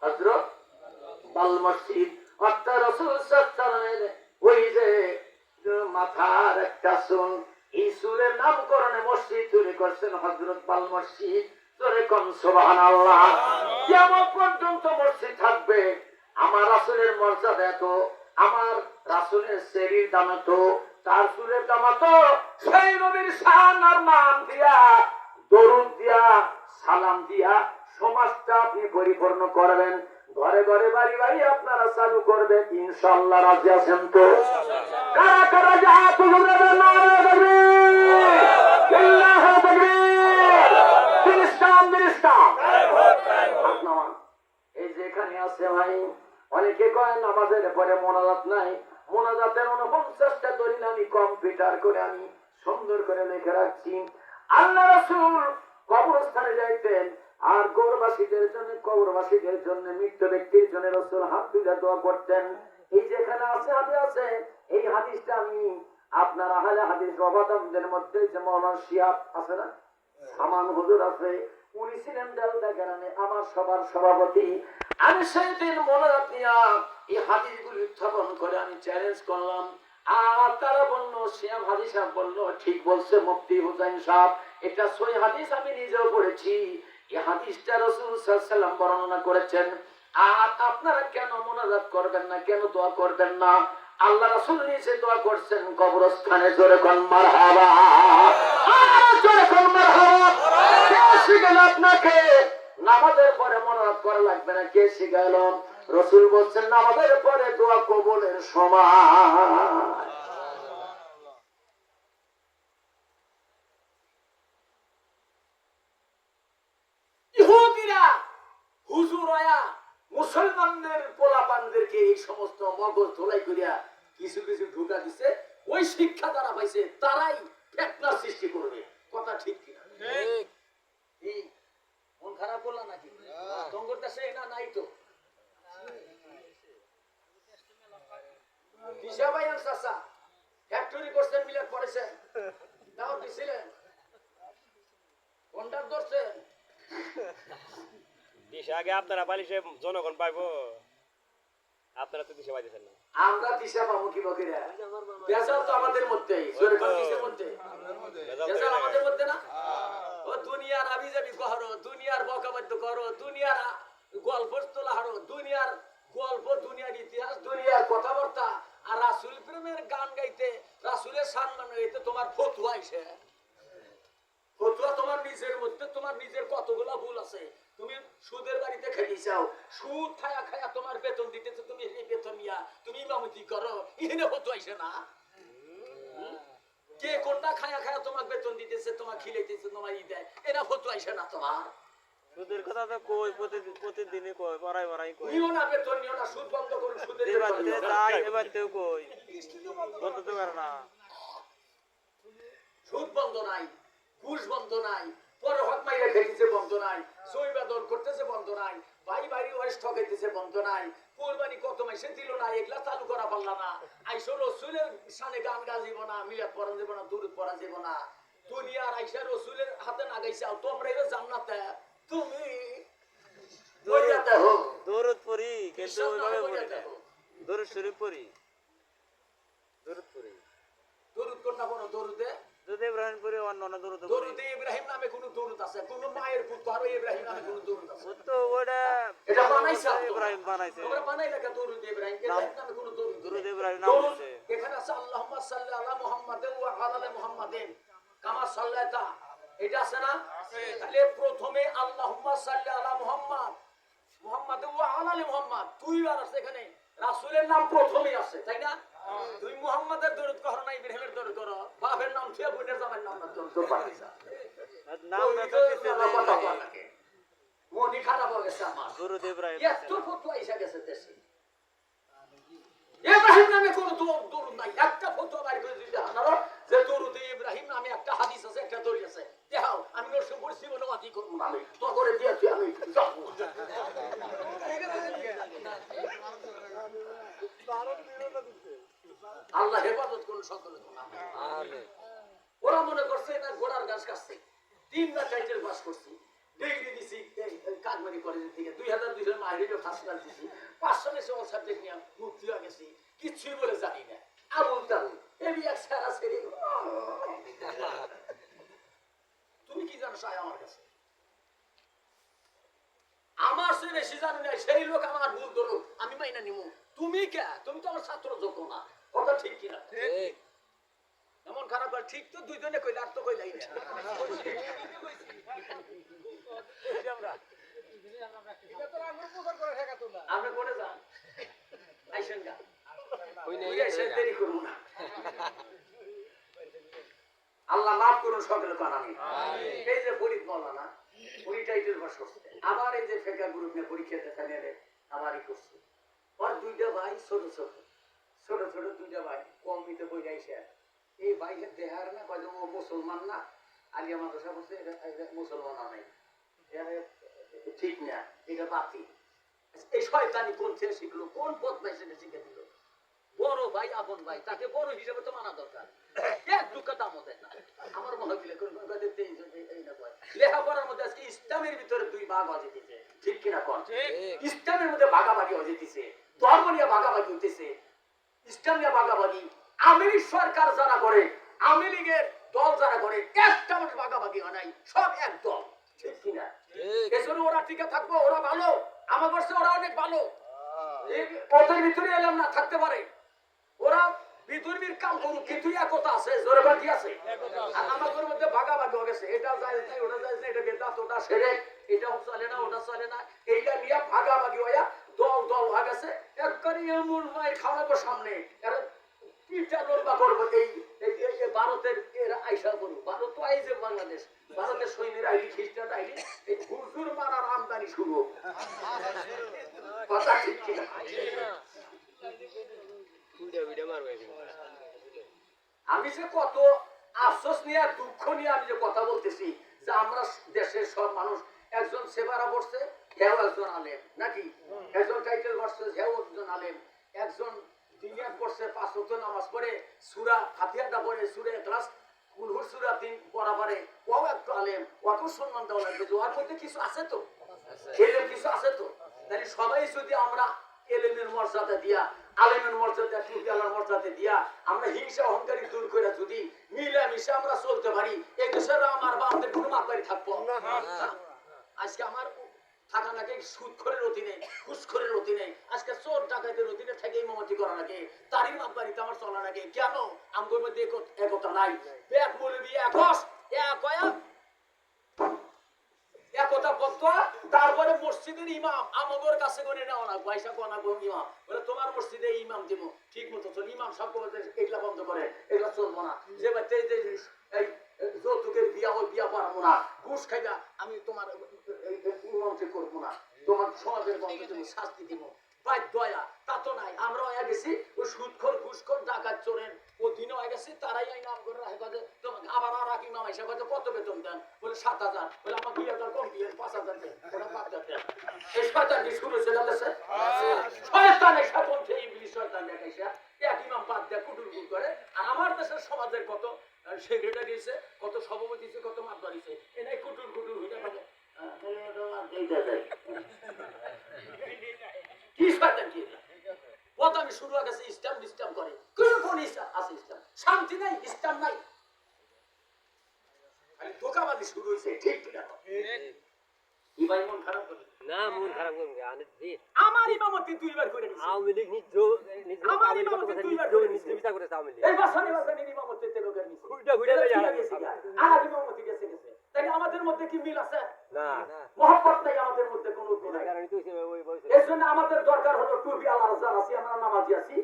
হযরত বাল মসজিদ অর্থাৎ রাসূল সাল্লাল্লাহু আলাইহি ওয়াসাল্লামের ওই যে মাথার একটা চুল, এই চুলের নামকরণে মসজিদ তৈরি করছেন হযরত বাল মসজিদ। জোরে কোন সুবহানাল্লাহ। কিয়ামত পর্যন্ত মসজিদ থাকবে। আমার রাসূলের মর্যাদা এত, আমার রাসূলের শরীর দাম এত, তার চুলের দাম এত, সেই নবীর শান আর মান দিয়া, দরুদ দিয়া, সালাম দিয়া সমাজটা আপনি পরিপূর্ণ করবেন। ঘরে ঘরে বাড়ি বাড়ি আপনারা চালু করবেন ইনশাআল্লাহ। রাজি আছেন তো? কারা কারা জাহাত হুজুরের নারে তাকবীর, আল্লাহু তাকবীর, ইসলাম ইসলাম। এই যে এখানে আছে ভাই, অনেকে কয় নামাজের পরে মোনাজাত নাই। মোনাজাতের 49টা দলিল আমি কম্পিউটার করে আমি সুন্দর করে লিখে রাখছি। আল্লাহ রাসূল কবরস্থানে যাইতেন আর কবরবাসীদের জন্য, কবরবাসীদের জন্য, মৃত ব্যক্তির জন্য রাসূল হাত তুলে দোয়া করতেন। এই যেখানে আছে হাদিস আছে, এই হাদিসটা আমি আপনার আহলে হাদিস রবাদামদের মধ্যে যে মাওলানা শিহাব আছে না, সামান হুজুর আছে, উনি ছিলেন দেলদা গ্রামে আমার সবার সভাপতি। আমি সেই দিন মোনাজাত নিয়া এই হাদিসগুলি উত্থাপন করে আমি চ্যালেঞ্জ করলাম। আর তারা বলল, শিহাব হাদিস সাহেব বলল, ঠিক বলছে মুফতি হুসাইন সাহেব, এটা সহিহ হাদিস, আমি নিজেও পড়েছি। এই হাদিসটা রাসূল সাল্লাল্লাহু আলাইহি ওয়াসাল্লাম বর্ণনা করেছেন। আর আপনারা কেন মোনাজাত করবেন না, কেন দোয়া করবেন না? আল্লাহ রাসূল নিজে দোয়া করছেন কবরস্থানে। জোরে কোন মারহাবা, জোরে কোন মারহাবা। কে শিখালো আপনাকে নামাজের পরে মোনাজাত করা লাগবে না? কে শিখালো? রাসূল বলছেন নামাজের পরে দোয়া কবুলের সময়। ইহুদিরা হুজুরয়া মুসলমানদের পোলাপানদেরকে এই সমস্ত মগজ ধোলাই করিয়া কিছু কিছু ঢুকা দিছে। ওই শিক্ষা যারা পাইছে তারাই ফিতনার সৃষ্টি করবে। কথা ঠিক কিনা? ঠিক। মন খারাপ করলা নাকি? তোমার দেশে না নাই তো? দিশা ভাই আর চাচা ফ্যাক্টরি করছেন, মিলার পড়েছেন, দাও দিছিলেন, কোনটা ধরছেন? দিশা আগে আপনারা পালিশে জনগণ পাইবো, আপনারা তো দিশা পাইতেছেন না। আমরা দিশা পাবো কি বকেরা? বেজাল তো আমাদের মধ্যেই। জোরে কোন দিশার মধ্যে? বেজাল আমাদের মধ্যে না? ও দুনিয়ার আবিজাবি করো, দুনিয়ার বকাবাদ্য করো, দুনিয়ার গল্প তোলা হারো, দুনিয়ার গল্প, দুনিয়ার ইতিহাস, দুনিয়ার কথাবার্তা, আর রাসূল প্রেমের গান গাইতে, রাসূলের সম্মান গাইতে তোমার ফতোয়া আইছে। ফতোয়া তোমার নিজের মধ্যে, তোমার নিজের কতগুলা ভুল আছে। তুমি সুদের বাড়িতে খাইতে চাও, সুদ খায়া খায়া তোমার বেতন দিতেছে, তুমি এই বেতন নিয়া তুমি ইমামতি করো, ইহেনে ফতোয়া আইছে না? কে কোনটা খায়া খায়া তোমার বেতন দিতেছে, তোমার খিলাইতেছে, তোমার ই দেয়, এরা ফতোয়া আইছে না তোমার? সুদের কথা তো কই প্রতিদিনই কই, পড়াই পড়াই কই, নিও না বেতন, নিও না, সুদ বন্ধ করুন, সুদের বেতন নিও না। এবারতেও কই বন্ধ তো পারে না। সুদ বন্ধ নাই, ঘুষ বন্ধ নাই, পরে হক মাইরা খাইতেছে বন্ধ নাই, সই বাদল করতেছে বন্ধ নাই, ভাই ভাই ওয়েস্ট ঠকাইতেছে বন্ধ নাই, কোরবানি কত মাসে দিল না, এগুলা চালু করা পারলা না। আইসো রসুলের শানে গান গাজিব না, মিলাদ পড়া যাব না, দুরূদ পড়া যাব না। দুনিয়ার আইসা রসুলের হাতে না গাইছাও, তোমরা এর জান্নাতে তুমি দৌড়াতে হো। দরুদ পড়ি কিন্তু ওইভাবে পড়ি না, দরুদ শরীফ পড়ি, দরুদ পড়ি। দরুদ কোনটা পড়ো? দরুদে দরুদ ইব্রাহিম পড়ি, অন্য দরুদ পড়ি। দরুদে ইব্রাহিম নামে কোন দরুদ আছে? কোন মায়ের পুত্র আর ইব্রাহিম নামে কোন দরুদ আছে? তো ওটা এটা বানাইছে ইব্রাহিম বানাইছে। তোমরা বানাইলা কে দরুদ ইব্রাহিম? ইব্রাহিম নামে কোন দরুদ? দরুদ ইব্রাহিম নাম আছে। এখানে আছে আল্লাহুম্মা সাল্লি আলা মুহাম্মাদিন ওয়া আলা মুহাম্মাদিন কামা সাল্লাতা, এটা আছে না? তাহলে প্রথমে আল্লাহুম্মা সাল্লি আলা মুহাম্মাদ, মুহাম্মাদ ওয়া আলা মুহাম্মাদ, দুইবার আছে এখানে, রাসূলের নাম প্রথমেই আছে, তাই না? তুই মুহাম্মাদের দরুদ করো না, ইব্রাহিমের দরুদ করো, বাপের নাম থিয়া বোনের জামাইয়ের নাম না দরুদ পাইছা। নাম না তো কিছু নাই, মনি খারাপ হয়ে গেছে আমার। দরুদ ইব্রাহিম এত ফতোয়া এসে গেছে দেশে, ইব্রাহিম নামে কোন দরুদ নাই। একটা ফতোয়া বাইর করে দিতে আপনারা যে দরুদ ইব্রাহিম নামে একটা হাদিস আছে, একটা দরুদ আছে, দেখাও। আমি ওর সঙ্গে বলছি বলে ওয়াজি করব না, আমি তো করে দিয়েছি, আমি যাব। আল্লাহ হেফাজত করুন সকলে। আমিন। ওরা মনে করছে না ঘোড়ার গাছ কাটছে, 3 না 4 পাস করছি, ডিগ্রি দিছি কাকমারি কলেজ থেকে, 2200 মাইলেজ ফার্স্ট ক্লাস দিছি 5 সনে সব সাবজেক্ট নিয়ে মুক্তি হয়ে গেছি কিছুই বলে জানি না আবুল তাবুল এবি এক সারা সেরি তুমি কি জানো সাই আমার কাছে আমার সে বেশি জানি না সেই লোক আমার ভুল ধরো আমি মাইনা নিমু তুমি কে তুমি তো আমার ছাত্র যোগ্য না কথা ঠিক কি না ঠিক এমন খারাপ আর ঠিক তো দুইজনে কইলা আর তো কইলাই না আমরা আমরা কোনে যান আইসেন গা ওই ওই নেই এসে দেরি করব না আল্লাহ মাফ করুন সকলে কোন আমি এই যে ফরিদ মাওলানা উনি টাইটেল পাস করছে আবার এই যে ফেকা গ্রুপ নিয়ে পরীক্ষা দেখা নিয়ে আবারই করছে আর দুইটা ভাই ছোট ছোট দুইটা ভাই কম নিতে বই যাইছে এই ভাইকে দেহার না কয় ও মুসলমান না আলিয়া মাদ্রাসা বলছে এটা মুসলমান নাই ঠিক না এটা বাতি এই শয়তানি কোন থেকে শিখলো কোন পথ ভাই সেটা শিখে দিল বড় ভাই আপন ভাই তাকে বড় হিসেবে তো মানা দরকার এক দুঃখ দামও দেয় না আমার মনে হইলে লেখাপড়ার মধ্যে আজকে ইসলামের ভিতরে দুই ভাগ হয়ে যেতেছে ঠিক কিনা কোন ইসলামের মধ্যে ভাগাভাগি হয়ে যেতেছে ধর্ম নিয়ে ভাগাভাগি হইতেছে ইসলাম নিয়ে ভাগাভাগি আওয়ামী সরকার যারা করে আওয়ামী লীগের দল যারা করে একটা মানুষ ভাগাভাগি হয় নাই সব এক দল ঠিক কিনা এজন্য ওরা টিকে থাকবো ওরা ভালো আমার কাছে ওরা অনেক ভালো ওদের ভিতরে এলাম না থাকতে পারে ওরা বিদুর্বীর কাম করুক কিন্তু একতা আছে জোরে বাকি আছে আর আমাদের মধ্যে ভাগাভাগি হয়ে গেছে এটা যায় না ওটা যায় না এটা বেদাত ওটা শিরক এটা চলে না ওটা চলে না এইটা নিয়ে ভাগাভাগি হইয়া দল দল হয়ে গেছে একবারে এমন মাই খাওয়াবো সামনে এরা পিঠা লড়বা করবো এই ভারতের এরা আইসা করবো ভারত তো আইছে বাংলাদেশ ভারতের সৈন্যের আইডি খ্রিস্টান আইডি এই হুজুর মারার আমদানি শুরু কথা ঠিক কিনা আমি যে কত আফসোস নিয়ে দুঃখ নিয়ে আমি যে কথা বলতেছি যে আমরা দেশের সব মানুষ একজন সেবারা পড়ছে হেও একজন আলেম নাকি একজন টাইটেল পড়ছে হেও একজন আলেম একজন দিনিয়াত পড়ছে 5 ওয়াক্ত নামাজ পড়ে সূরা ফাতিহাটা পড়ে সূরা ইখলাস কুলহুর সূরা 3 পড়া পারে ও একটু আলেম ওকে সম্মান দেওয়া লাগবে ওর মধ্যে কিছু আছে তো এলেম কিছু আছে তো তাহলে সবাই যদি আমরা এলেমের মর্যাদা দিয়া আলেমের মর্যাদা টুপিওয়ালার মর্যাদা দিয়া আমরা হিংসা অহংকারী দূর করে যদি মিলেমিশে আমরা চলতে পারি এই দেশের আমার বা আমাদের কোনো মাপকারি থাকবো আজকে আমার থাকা লাগে সুদখোরের অধীনে ঘুষখোরের অধীনে আজকে চোর ডাকাতের অধীনে থেকে ইমামতি করা লাগে তারই মাপকারিতে আমার চলা লাগে কেন আমাদের মধ্যে একতা নাই এক মৌলবী একস একতা বদ্ধ তারপরে মসজিদের ইমাম আমাদের কাছে গনে নেওয়া না পয়সা কোনা গো ইমাম বলে তোমার মসজিদে ইমাম দিব ঠিক মতো চল ইমাম সব বলতে এগুলা বন্ধ করে এগুলা চলবো না যে বাচ্চা এই যৌতুকের বিয়া ওই বিয়া পারবো না ঘুষ খাইবা আমি তোমার ইমামতি করবো না তোমার সমাজের বন্ধ তুমি শাস্তি দিব ভাই দয়া তা তো নাই আমরা হয়ে গেছি ওই সুদখোর ঘুষখোর ডাকাত চোরের অধীনে হয়ে গেছি তারাই এই নাম করে রাখে কথা তোমাকে আবার আর এক ইমাম এসে কথা কত বেতন দেন বলে 7,000 বলে আমার 2,000 কম দিয়ে 5,000 দেন ওরা 5,000 দেন এই শয়তানি শুরু হয়েছে দেশে শয়তানের সাথে এই ইবলিশ শয়তান দেখাইছে এক ইমাম বাদ দেয় কুটুরকুল করে আর আমার দেশের সমাজের কত সেক্রেটারি হয়েছে কত সভাপতি হয়েছে কত মাতবার হয়েছে এনাই কুটুর কুটুর হইতে পারে কি শয়তান কি প্রথমে শুরু হয়ে গেছে ইসলাম ডিস্টার্ব করে কোন ইসলাম আছে ইসলাম শান্তি নাই ইসলাম নাই খালি ধোঁকাবাজি শুরু হয়েছে ঠিক না কি ভাই মন খারাপ করে না মন খারাপ করবে আমার ইমামতি 2 বার করে নিছে আওয়ামী লীগ নিজ আমার ইমামতি 2 বার করে নিছে বিচার করেছে আওয়ামী লীগ এই বাসানি ইমামতি তে লোকের নিছে ঘুরটা ঘুরে আর ইমামতি গেছে তাই আমাদের মধ্যে কি মিল আছে না মহব্বত নাই আমাদের মধ্যে কোনো নাই কারণ তো ওই বয়সে এজন্য আমাদের দরকার হলো টুপি আল্লাহর রাজা আছি আমরা নামাজি আছি